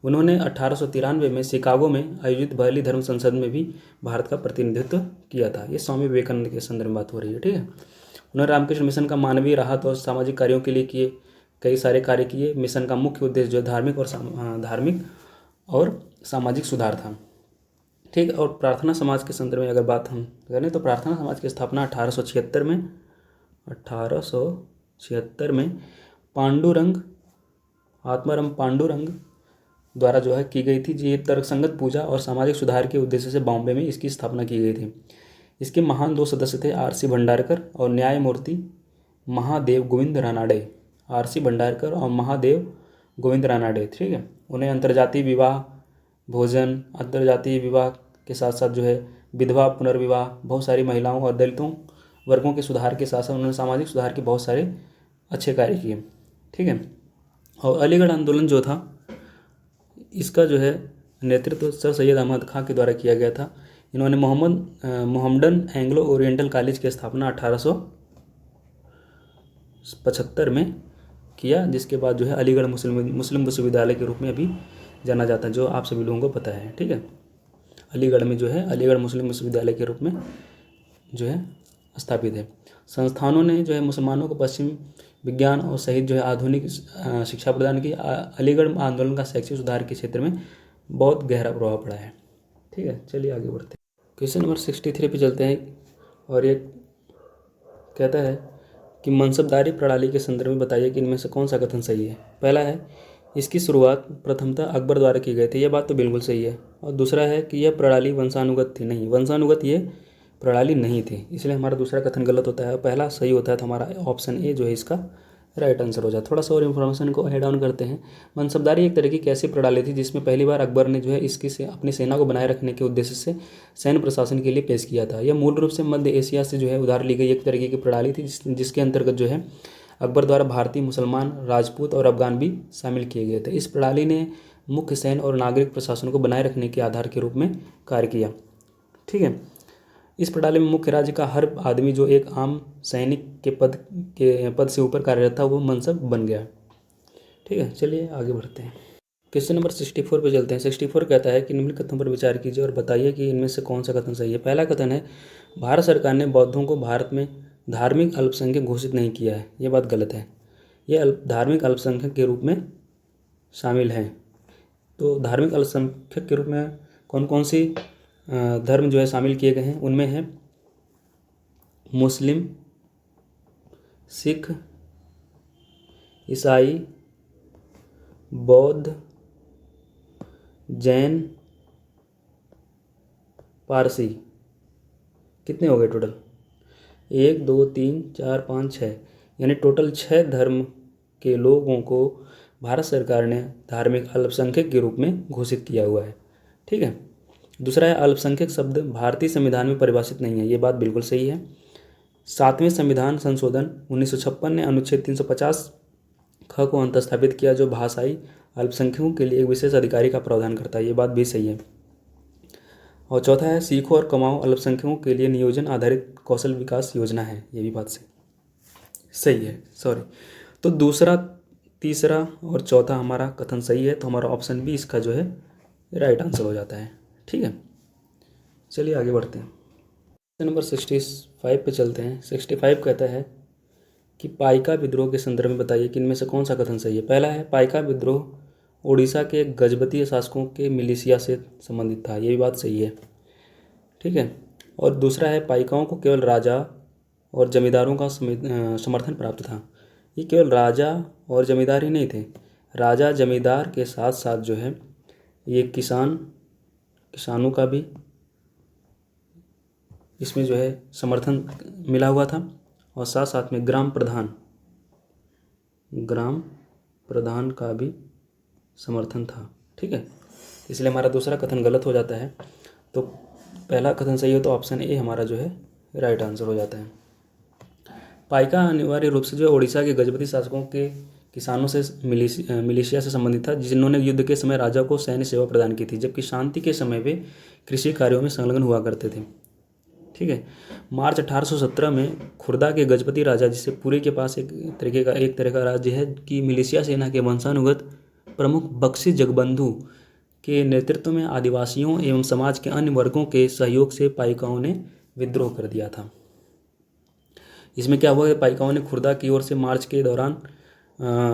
उन्होंने 1893 में शिकागो में आयोजित बर्ली धर्म संसद में भी भारत का प्रतिनिधित्व किया था। ये स्वामी विवेकानंद के संदर्भ में बात हो रही है। ठीक है, उन्होंने रामकृष्ण मिशन का मानवीय राहत और सामाजिक कार्यों के लिए कई सारे कार्य किए। मिशन का मुख्य उद्देश्य जो धार्मिक और सामाजिक सुधार था। ठीक, और प्रार्थना समाज के संदर्भ में अगर बात हम करें तो प्रार्थना समाज की स्थापना 1876 में आत्माराम पांडुरंग द्वारा जो है की गई थी। ये तर्कसंगत पूजा और सामाजिक सुधार के उद्देश्य से बॉम्बे में इसकी स्थापना की गई थी। इसके महान 2 सदस्य थे, आर.सी. भंडारकर और न्यायमूर्ति महादेव गोविंद रानाडे। आर.सी. भंडारकर और महादेव गोविंद रानाडे। ठीक है, उन्हें अंतर्जातीय विवाह, भोजन, अंतर्जातीय विवाह के साथ साथ जो है विधवा पुनर्विवाह, बहुत सारी महिलाओं और दलितों वर्गों के सुधार के साथ साथ उन्होंने सामाजिक सुधार के बहुत सारे अच्छे कार्य किए। ठीक है, और अलीगढ़ आंदोलन जो था इसका जो है नेतृत्व सर सैयद अहमद खां के द्वारा किया गया था। इन्होंने मोहम्मडन एंग्लो ओरिएंटल कॉलेज की स्थापना 1875 में किया, जिसके बाद जो है अलीगढ़ मुस्लिम विश्वविद्यालय के रूप में अभी जाना जाता है, जो आप सभी लोगों को पता है। ठीक है, अलीगढ़ में जो है अलीगढ़ मुस्लिम विश्वविद्यालय के रूप में जो है स्थापित है। संस्थानों ने जो है मुसलमानों को पश्चिम विज्ञान और सहित जो है आधुनिक शिक्षा प्रदान की। अलीगढ़ आंदोलन का शैक्षिक सुधार के क्षेत्र में बहुत गहरा प्रभाव पड़ा है। ठीक है, चलिए आगे बढ़ते हैं। क्वेश्चन नंबर 63 पे चलते हैं और ये कहता है कि मनसबदारी प्रणाली के संदर्भ में बताइए कि इनमें से कौन सा कथन सही है। पहला है इसकी शुरुआत प्रथमतः अकबर द्वारा की गई थी, यह बात तो बिल्कुल सही है। और दूसरा है कि यह प्रणाली वंशानुगत थी, नहीं, वंशानुगत ये प्रणाली नहीं थी, इसलिए हमारा दूसरा कथन गलत होता है। पहला सही होता है, तो हमारा ऑप्शन ए जो है इसका राइट आंसर हो जाए। थोड़ा सा और इन्फॉर्मेशन को ऐड ऑन करते हैं। मनसबदारी एक तरह की कैसी प्रणाली थी जिसमें पहली बार अकबर ने जो है इसकी से अपनी सेना को बनाए रखने के उद्देश्य से सैन्य प्रशासन के लिए पेश किया था। यह मूल रूप से मध्य एशिया से जो है उधार ली गई एक तरीके की प्रणाली थी जिसके अंतर्गत जो है अकबर द्वारा भारतीय, मुसलमान, राजपूत और अफगान भी शामिल किए गए थे। इस प्रणाली ने मुख्य सैन्य और नागरिक प्रशासन को बनाए रखने के आधार के रूप में कार्य किया। ठीक है। इस प्रणाली में मुख्य राज्य का हर आदमी जो एक आम सैनिक के पद से ऊपर कार्यरत था वो मनसब बन गया। ठीक है, चलिए आगे बढ़ते हैं। क्वेश्चन नंबर 64 पे चलते हैं। 64 कहता है कि निम्न कथनों पर विचार कीजिए और बताइए कि इनमें से कौन सा कथन सही है। पहला कथन है भारत सरकार ने बौद्धों को भारत में धार्मिक अल्पसंख्यक घोषित नहीं किया है। ये बात गलत है। ये धार्मिक अल्पसंख्यक के रूप में शामिल हैं। तो धार्मिक अल्पसंख्यक के रूप में कौन कौन सी धर्म जो है शामिल किए गए हैं, उनमें है मुस्लिम, सिख, ईसाई, बौद्ध, जैन, पारसी। कितने हो गए टोटल? 1 2 3 4 5 6, यानी टोटल 6 धर्म के लोगों को भारत सरकार ने धार्मिक अल्पसंख्यक के रूप में घोषित किया हुआ है। ठीक है। दूसरा है अल्पसंख्यक शब्द भारतीय संविधान में परिभाषित नहीं है। ये बात बिल्कुल सही है। 7वें संविधान संशोधन 1956 ने अनुच्छेद 350 ख को अंतस्थापित किया जो भाषाई अल्पसंख्यकों के लिए एक विशेष अधिकारी का प्रावधान करता है। ये बात भी सही है। और चौथा है सीखो और कमाओ अल्पसंख्यकों के लिए नियोजन आधारित कौशल विकास योजना है। ये भी बात सही है। सॉरी। तो दूसरा, तीसरा और चौथा हमारा कथन सही है, तो हमारा ऑप्शन बी इसका जो है राइट आंसर हो जाता है। ठीक है, चलिए आगे बढ़ते हैं। क्वेश्चन नंबर 65 पे चलते हैं। 65 कहता है कि पाइका विद्रोह के संदर्भ में बताइए कि इनमें से कौन सा कथन सही है। पहला है पाइका विद्रोह उड़ीसा के गजपतीय शासकों के मिलिशिया से संबंधित था। ये भी बात सही है। ठीक है। और दूसरा है पाइकाओं को केवल राजा और जमींदारों का समर्थन प्राप्त था। ये केवल राजा और जमींदार ही नहीं थे, राजा जमींदार के साथ साथ जो है ये किसानों का भी इसमें जो है समर्थन मिला हुआ था, और साथ साथ में ग्राम प्रधान का भी समर्थन था। ठीक है, इसलिए हमारा दूसरा कथन गलत हो जाता है। तो पहला कथन सही हो तो ऑप्शन ए हमारा जो है राइट आंसर हो जाता है। पाइका अनिवार्य रूप से जो है उड़ीसा के गजपति शासकों के किसानों से मिलिशिया से संबंधित था जिन्होंने युद्ध के समय राजा को सैन्य सेवा प्रदान की थी, जबकि शांति के समय वे कृषि कार्यों में संलग्न हुआ करते थे। ठीक है। मार्च 1817 में खुर्दा के गजपति राजा, जिसे पूरे के पास एक तरह का राज्य है, कि मिलिशिया सेना के वंशानुगत प्रमुख बख्शी जगबंधु के नेतृत्व में आदिवासियों एवं समाज के अन्य वर्गों के सहयोग से पाइकाओं ने विद्रोह कर दिया था। इसमें क्या हुआ कि पाइकाओं ने खुर्दा की ओर से मार्च के दौरान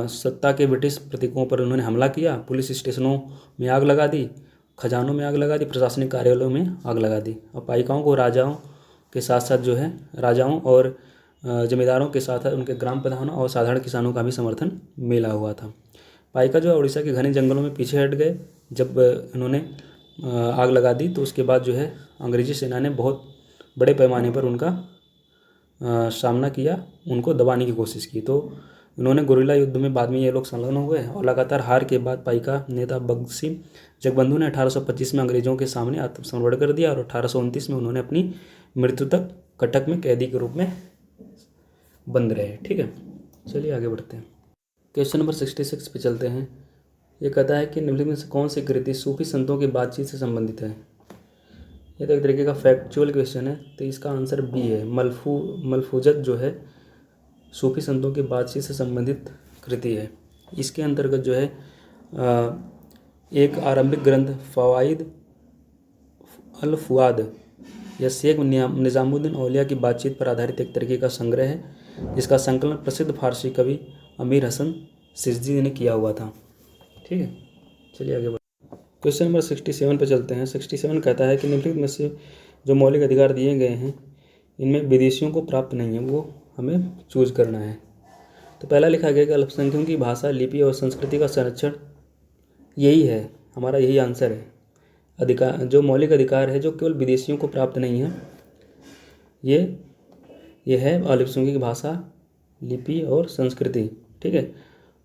सत्ता के ब्रिटिश प्रतीकों पर उन्होंने हमला किया, पुलिस स्टेशनों में आग लगा दी, खजानों में आग लगा दी, प्रशासनिक कार्यालयों में आग लगा दी। और पाइकाओं को राजाओं के साथ साथ जो है राजाओं और जमींदारों के साथ उनके ग्राम प्रधानों और साधारण किसानों का भी समर्थन मिला हुआ था। पाइका जो है उड़ीसा के घने जंगलों में पीछे हट गए। जब इन्होंने आग लगा दी तो उसके बाद जो है अंग्रेजी सेना ने बहुत बड़े पैमाने पर उनका सामना किया, उनको दबाने की कोशिश की। तो उन्होंने गुरिल्ला युद्ध में बाद में ये लोग संलग्न हुए, और लगातार हार के बाद पाइका नेता बख्शी जगबंधु ने 1825 में अंग्रेजों के सामने आत्मसमर्पण कर दिया, और 1829 में उन्होंने अपनी मृत्यु तक कटक में कैदी के रूप में बंद रहे। ठीक है, चलिए आगे बढ़ते हैं। क्वेश्चन नंबर 66 पे चलते हैं। ये कहता है कि निम्नलिखित में से कौन सी कृति सूफी संतों की बातचीत से संबंधित है। ये तो एक तरीके का फैक्चुअल क्वेश्चन है, तो इसका आंसर बी है। मलफूजत जो है सूफी संतों की बातचीत से संबंधित कृति है। इसके अंतर्गत जो है एक आरंभिक ग्रंथ फवाइद अल फुआद या शेख निज़ामुद्दीन औलिया की बातचीत पर आधारित एक तरीके का संग्रह है, जिसका संकलन प्रसिद्ध फारसी कवि अमीर हसन सिजदी ने किया हुआ था। ठीक है, चलिए आगे बढ़ते हैं। क्वेश्चन नंबर 67 पे चलते हैं। 67 कहता है कि निम्नलिखित में से जो मौलिक अधिकार दिए गए हैं इनमें विदेशियों को प्राप्त नहीं है, वो हमें चूज करना है। तो पहला लिखा गया कि अल्पसंख्यकों की भाषा, लिपि और संस्कृति का संरक्षण, यही है हमारा, यही आंसर है। अधिकार, जो मौलिक अधिकार है जो केवल विदेशियों को प्राप्त नहीं है, ये है अल्पसंख्यकों की भाषा, लिपि और संस्कृति। ठीक है,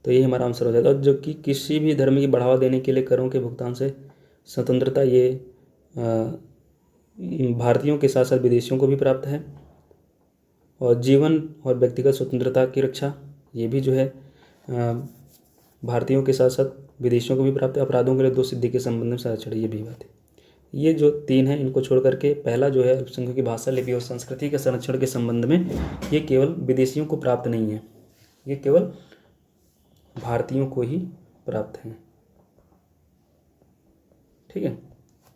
तो यही हमारा आंसर हो जाएगा। और जो कि किसी भी धर्म की बढ़ावा देने के लिए करों के भुगतान से स्वतंत्रता, ये भारतीयों के साथ साथ विदेशियों को भी प्राप्त है। और जीवन और व्यक्तिगत स्वतंत्रता की रक्षा, ये भी जो है भारतीयों के साथ साथ विदेशियों को भी प्राप्त है। अपराधों के लिए 2 सिद्धि के संबंध में संरक्षण, ये भी बात है। ये जो 3 हैं इनको छोड़ करके पहला जो है अल्पसंख्यकों की भाषा, लिपि और संस्कृति के संरक्षण के संबंध में ये केवल विदेशियों को प्राप्त नहीं है, ये केवल भारतीयों को ही प्राप्त हैं। ठीक है,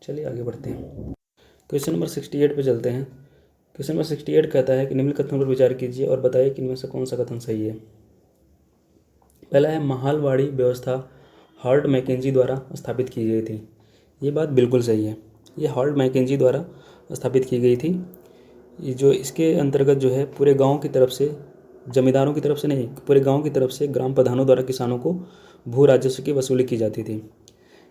चलिए आगे बढ़ते हैं। क्वेश्चन नंबर 68 पे चलते हैं। क्वेश्चन नंबर 68 कहता है कि निम्न कथनों पर विचार कीजिए और बताइए कि इनमें से कौन सा कथन सही है। पहला है, महालवाड़ी व्यवस्था हार्ट मैकेंजी द्वारा स्थापित की गई थी। ये बात बिल्कुल सही है, ये हार्ट मैकेंजी द्वारा स्थापित की गई थी। ये जो इसके अंतर्गत जो है पूरे गांव की तरफ से, जमींदारों की तरफ से नहीं, पूरे गांव की तरफ से ग्राम प्रधानों द्वारा किसानों को भू राजस्व की वसूली की जाती थी।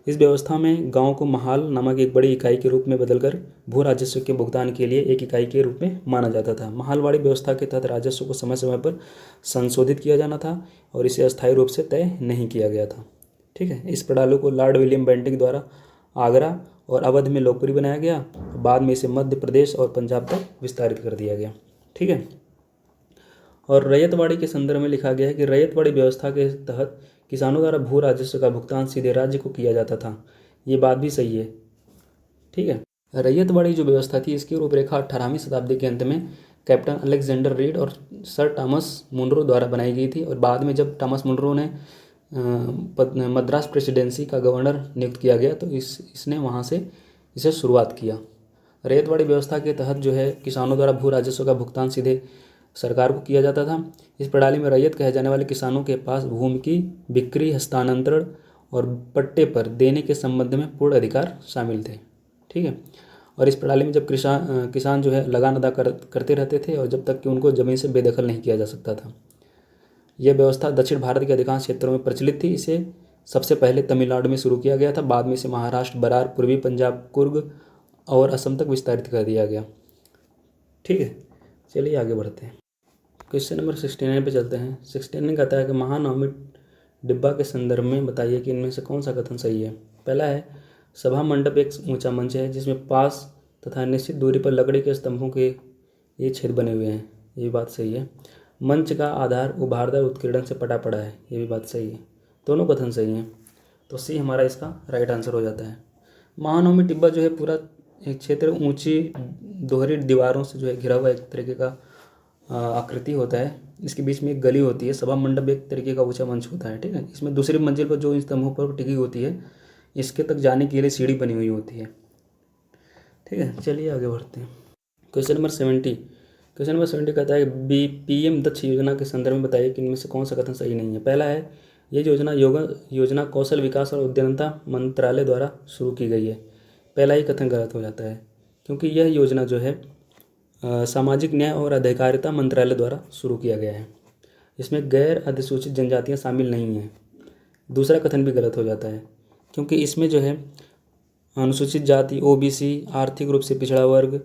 इस व्यवस्था में गांव को महाल नामक एक बड़ी इकाई के रूप में बदलकर भू राजस्व के भुगतान के लिए एक इकाई के रूप में माना जाता था। महालवाड़ी व्यवस्था के तहत राजस्व को समय समय पर संशोधित किया जाना था और इसे अस्थायी रूप से तय नहीं किया गया था। ठीक है, इस प्रणाली को लॉर्ड विलियम बेंटिक द्वारा आगरा और अवध में लोकप्रिय बनाया गया। बाद में इसे मध्य प्रदेश और पंजाब तक विस्तारित कर दिया गया। ठीक है, और रैयतवाड़ी के संदर्भ में लिखा गया है कि रैयतवाड़ी व्यवस्था के तहत किसानों द्वारा भू राजस्व का भुगतान सीधे राज्य को किया जाता था। ये बात भी सही है। ठीक है, रैयतवाड़ी जो व्यवस्था थी इसकी रूपरेखा 18वीं शताब्दी के अंत में कैप्टन अलेक्जेंडर रीड और सर टॉमस मुनरो द्वारा बनाई गई थी। और बाद में जब टॉमस मुनरो ने मद्रास प्रेसिडेंसी का गवर्नर नियुक्त किया गया तो इसने वहाँ से इसे शुरुआत किया। रैयतवाड़ी व्यवस्था के तहत जो है किसानों द्वारा भू राजस्व का भुगतान सीधे सरकार को किया जाता था। इस प्रणाली में रैयत कहे जाने वाले किसानों के पास भूमि की बिक्री, हस्तांतरण और पट्टे पर देने के संबंध में पूर्ण अधिकार शामिल थे। ठीक है, और इस प्रणाली में जब किसान जो है लगान अदा करते रहते थे और जब तक कि उनको ज़मीन से बेदखल नहीं किया जा सकता था। यह व्यवस्था दक्षिण भारत के अधिकांश क्षेत्रों में प्रचलित थी। इसे सबसे पहले तमिलनाडु में शुरू किया गया था, बाद में इसे महाराष्ट्र, बरार, पूर्वी पंजाब, कुर्ग और असम तक विस्तारित कर दिया गया। ठीक है, चलिए आगे बढ़ते हैं। क्वेश्चन नंबर 69 पे चलते हैं। 69 कहता है कि महानवमी डिब्बा के संदर्भ में बताइए कि इनमें से कौन सा कथन सही है। पहला है, सभा मंडप एक ऊंचा मंच है जिसमें पास तथा निश्चित दूरी पर लकड़ी के स्तंभों के ये छेद बने हुए हैं। ये बात सही है। मंच का आधार उभारदार उत्कीर्णन से पटा पड़ा है। ये भी बात सही है। दोनों कथन सही हैं, तो सी हमारा इसका राइट आंसर हो जाता है। महानवमी डिब्बा जो है पूरा एक क्षेत्र ऊंची दोहरी दीवारों से जो है घिरा हुआ एक तरीके का आकृति होता है। इसके बीच में एक गली होती है। सभा मंडप एक तरीके का ऊंचा मंच होता है। ठीक है, इसमें दूसरी मंजिल पर जो इन स्तंभों पर टिकी होती है इसके तक जाने के लिए सीढ़ी बनी हुई होती है। ठीक है, चलिए आगे बढ़ते हैं। Question number 70। क्वेश्चन नंबर 70 कहता है कि PM दक्ष योजना के संदर्भ में बताइए कि इनमें से कौन सा कथन सही नहीं है। पहला है, ये योजना कौशल विकास और उद्यमिता मंत्रालय द्वारा शुरू की गई है। पहला ही कथन गलत हो जाता है क्योंकि यह योजना जो है सामाजिक न्याय और अधिकारिता मंत्रालय द्वारा शुरू किया गया है। इसमें गैर अधिसूचित जनजातियां शामिल नहीं हैं। दूसरा कथन भी गलत हो जाता है क्योंकि इसमें जो है अनुसूचित जाति, OBC, आर्थिक रूप से पिछड़ा वर्ग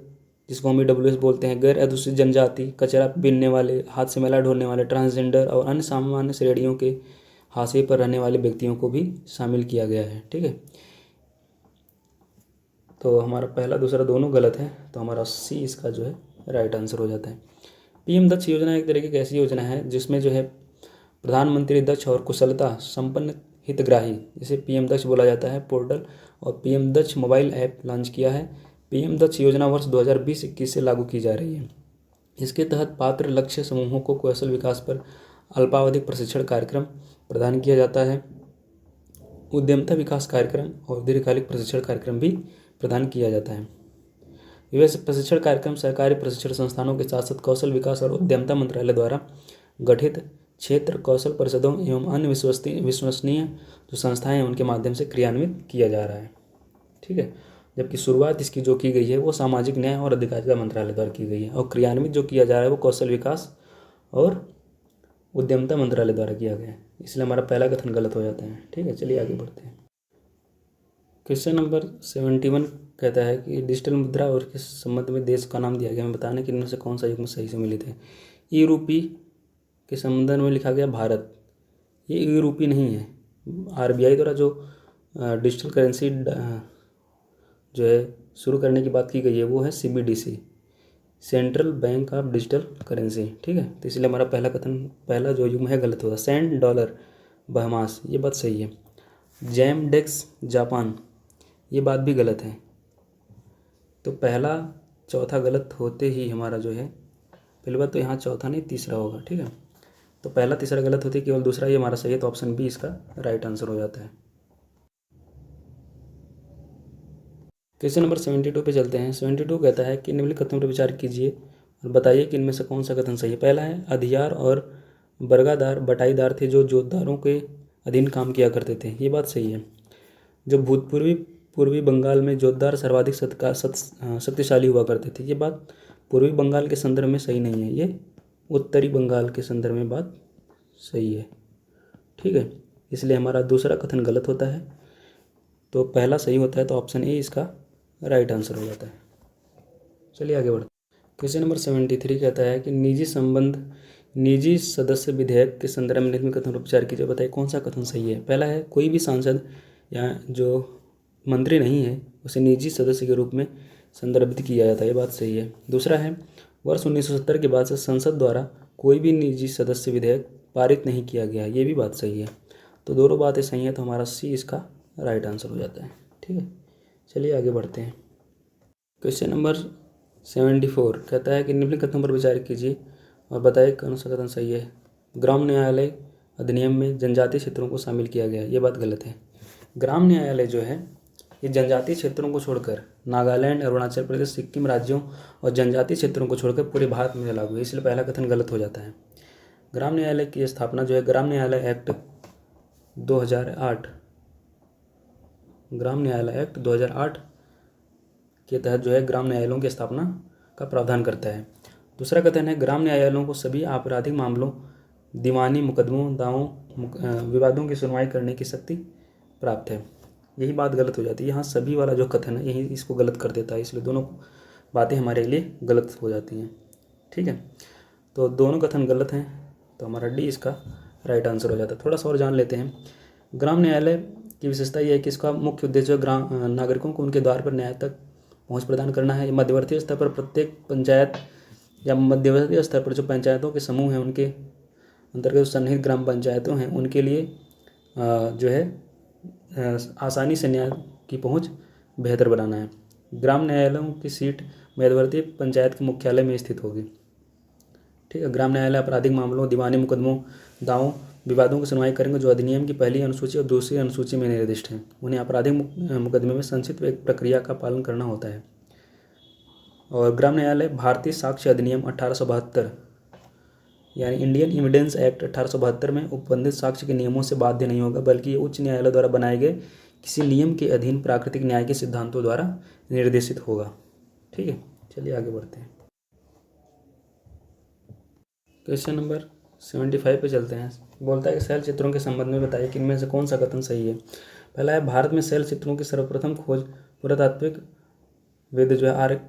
जिसको हम EWS बोलते हैं, गैर अधिसूचित जनजाति, कचरा बीनने वाले, हाथ से मैला ढोने वाले, ट्रांसजेंडर और अन्य सामान्य श्रेणियों के हाशिए पर रहने वाले व्यक्तियों को भी शामिल किया गया है। ठीक है, तो हमारा पहला दूसरा दोनों गलत है, तो हमारा C इसका जो है राइट आंसर हो जाता है। PM दक्ष योजना एक तरीके की ऐसी योजना है जिसमें जो है प्रधानमंत्री दक्ष और कुशलता संपन्न हितग्राही, जिसे PM दक्ष बोला जाता है, पोर्टल और PM दक्ष मोबाइल ऐप लॉन्च किया है। PM दक्ष योजना वर्ष 2020-21 से लागू की जा रही है। इसके तहत पात्र लक्ष्य समूहों को कौशल विकास पर अल्पावधिक प्रशिक्षण कार्यक्रम प्रदान किया जाता है। उद्यमिता विकास कार्यक्रम और दीर्घकालिक प्रशिक्षण कार्यक्रम भी प्रदान किया जाता है। यह प्रशिक्षण कार्यक्रम सरकारी प्रशिक्षण संस्थानों के साथ साथ कौशल विकास और उद्यमिता मंत्रालय द्वारा गठित क्षेत्र कौशल परिषदों एवं अन्य विश्वसनीय जो संस्थाएं हैं उनके माध्यम से क्रियान्वित किया जा रहा है। ठीक है, जबकि शुरुआत इसकी जो की गई है वो सामाजिक न्याय और अधिकारिता मंत्रालय द्वारा की गई है और क्रियान्वित जो किया जा रहा है वो कौशल विकास और उद्यमिता मंत्रालय द्वारा किया गया है। इसलिए हमारा पहला कथन गलत हो जाता है। ठीक है, चलिए आगे बढ़ते हैं। क्वेश्चन नंबर 71 कहता है कि डिजिटल मुद्रा और किस संबंध में देश का नाम दिया गया, हमें बताना कि इनमें से कौन सा युग्म सही से मिलित है। ई रूपी के संबंध में लिखा गया भारत, ये ई रूपी नहीं है। आरबीआई द्वारा जो डिजिटल करेंसी जो है शुरू करने की बात की गई है वो है CBDC, central bank of digital currency. ठीक है, तो इसलिए हमारा पहला जो युग्म है गलत होगा। सेंट डॉलर बहमास, ये बात सही है। जैमडेक्स जापान, ये बात भी गलत है। तो पहला चौथा गलत होते ही हमारा जो है, पहली बात तो यहाँ चौथा नहीं तीसरा होगा। ठीक है, तो पहला तीसरा गलत होते केवल दूसरा ही हमारा सही है, तो ऑप्शन बी इसका राइट आंसर हो जाता है। क्वेश्चन नंबर 72 पे चलते हैं। 72 कहता है कि निम्नलिखित कथनों पर विचार कीजिए और बताइए कि इनमें से कौन सा कथन सही है। पहला है अधियार और बर्गादार बटाईदार थे जो जोतदारों के अधीन काम किया करते थे, ये बात सही है। जो भूतपूर्वी पूर्वी बंगाल में जोतदार सर्वाधिक शक्तिशाली हुआ करते थे, ये बात पूर्वी बंगाल के संदर्भ में सही नहीं है, ये उत्तरी बंगाल के संदर्भ में बात सही है। ठीक है, इसलिए हमारा दूसरा कथन गलत होता है, तो पहला सही होता है, तो ऑप्शन ए इसका राइट आंसर हो जाता है। चलिए आगे बढ़ते हैं। क्वेश्चन नंबर 73 कहता है कि निजी सदस्य विधेयक के संदर्भ में निम्न कथन पर विचार कीजिए, बताइए कौन सा कथन सही है। पहला है कोई भी सांसद या जो मंत्री नहीं है उसे निजी सदस्य के रूप में संदर्भित किया जाता है, ये बात सही है। दूसरा है वर्ष 1970 के बाद से संसद द्वारा कोई भी निजी सदस्य विधेयक पारित नहीं किया गया, ये भी बात सही है। तो दोनों बातें सही हैं, तो हमारा सी इसका राइट आंसर हो जाता है। ठीक है, चलिए आगे बढ़ते हैं। क्वेश्चन नंबर 74 कहता है कि निम्नलिखित कथनों पर विचार कीजिए और बताइए कौन सा कथन सही है। ग्राम न्यायालय अधिनियम में जनजातीय क्षेत्रों को शामिल किया गया, ये बात गलत है। ग्राम न्यायालय जो है ये जनजातीय क्षेत्रों को छोड़कर नागालैंड, अरुणाचल प्रदेश, सिक्किम राज्यों और जनजातीय क्षेत्रों को छोड़कर पूरे भारत में लागू है, इसलिए पहला कथन गलत हो जाता है। ग्राम न्यायालय की स्थापना जो है ग्राम न्यायालय एक्ट 2008 ग्राम न्यायालय एक्ट 2008 के तहत जो है ग्राम न्यायालयों की स्थापना का प्रावधान करता है। दूसरा कथन है ग्राम न्यायालयों को सभी आपराधिक मामलों, दीवानी मुकदमों, दावों, विवादों की सुनवाई करने की शक्ति प्राप्त है, यही बात गलत हो जाती है। यहाँ सभी वाला जो कथन है यही इसको गलत कर देता है, इसलिए दोनों बातें हमारे लिए गलत हो जाती हैं। ठीक है, तो दोनों कथन गलत हैं, तो हमारा डी इसका राइट आंसर हो जाता है। थोड़ा सा और जान लेते हैं। ग्राम न्यायालय की विशेषता यह है कि इसका मुख्य उद्देश्य नागरिकों को उनके द्वार पर न्याय तक पहुंच प्रदान करना है। मध्यवर्ती स्तर पर प्रत्येक पंचायत या मध्यवर्ती स्तर पर जो पंचायतों के समूह हैं उनके अंतर्गत सन्निहित ग्राम पंचायतों हैं उनके लिए जो है आसानी से न्याय की पहुंच बेहतर बनाना है। ग्राम न्यायालयों की सीट मध्यवर्ती पंचायत के मुख्यालय में स्थित होगी। ठीक है, ग्राम न्यायालय आपराधिक मामलों, दीवानी मुकदमों, दावों, विवादों की सुनवाई करेंगे जो अधिनियम की पहली अनुसूची और दूसरी अनुसूची में निर्दिष्ट हैं। उन्हें आपराधिक मुकदमे में संक्षिप्त एक प्रक्रिया का पालन करना होता है। और ग्राम न्यायालय भारतीय साक्ष्य अधिनियम 1872 यानी इंडियन एविडेंस एक्ट 1872 में उपबंधित साक्ष्य के नियमों से बाध्य नहीं होगा, बल्कि ये उच्च न्यायालय द्वारा बनाए गए किसी नियम के अधीन प्राकृतिक न्याय के सिद्धांतों द्वारा निर्देशित होगा। ठीक है, चलिए आगे बढ़ते हैं। क्वेश्चन नंबर 75 पे चलते हैं। बोलता है कि शैल चित्रों के संबंध में बताइए कि इनमें से कौन सा कथन सही है। पहला है भारत में शैल चित्रों की सर्वप्रथम खोज पुरातात्विक वेद जो है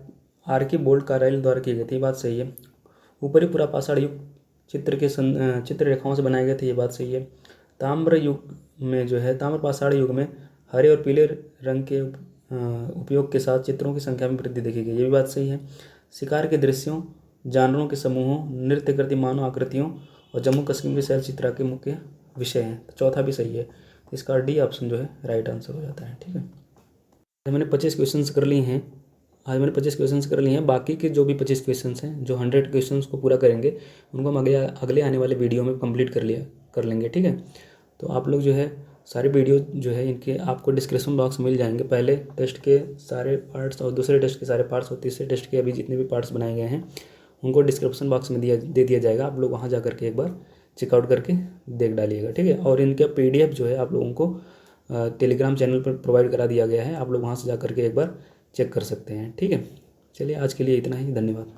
आर्कीबोल्ड कार्यालय द्वारा की गई थी, ये बात सही है। ऊपरी पुरापाषाण युग चित्र रेखाओं से बनाए गए थे, ये बात सही है। ताम्र युग में जो है ताम्रपाषाण युग में हरे और पीले रंग के उपयोग के साथ चित्रों की संख्या में वृद्धि देखी गई, ये भी बात सही है। शिकार के दृश्यों, जानवरों के समूहों, नृत्य करती मानव आकृतियों और जम्मू कश्मीर के शैल चित्रा के मुख्य विषय हैं, तो चौथा भी सही है। इसका डी ऑप्शन जो है राइट आंसर हो जाता है। ठीक है, मैंने 25 क्वेश्चंस कर लिए हैं। आज मैंने 25 क्वेश्चंस कर लिए हैं। बाकी के जो भी 25 क्वेश्चंस हैं जो 100 क्वेश्चंस को पूरा करेंगे उनको हम अगले आने वाले वीडियो में कंप्लीट कर लेंगे। ठीक है, तो आप लोग जो है सारे वीडियो जो है इनके आपको डिस्क्रिप्शन बॉक्स मिल जाएंगे। पहले टेस्ट के सारे पार्ट्स और दूसरे टेस्ट के सारे पार्ट्स और तीसरे टेस्ट के अभी जितने भी पार्ट्स बनाए गए हैं उनको डिस्क्रिप्शन बॉक्स में दे दिया जाएगा। आप लोग वहाँ जा करके एक बार चेकआउट करके देख डालिएगा। ठीक है, और इनका PDF जो है आप लोगों को टेलीग्राम चैनल पर प्रोवाइड करा दिया गया है, आप लोग वहाँ से जा करके एक बार चेक कर सकते हैं। ठीक है, चलिए आज के लिए इतना ही, धन्यवाद।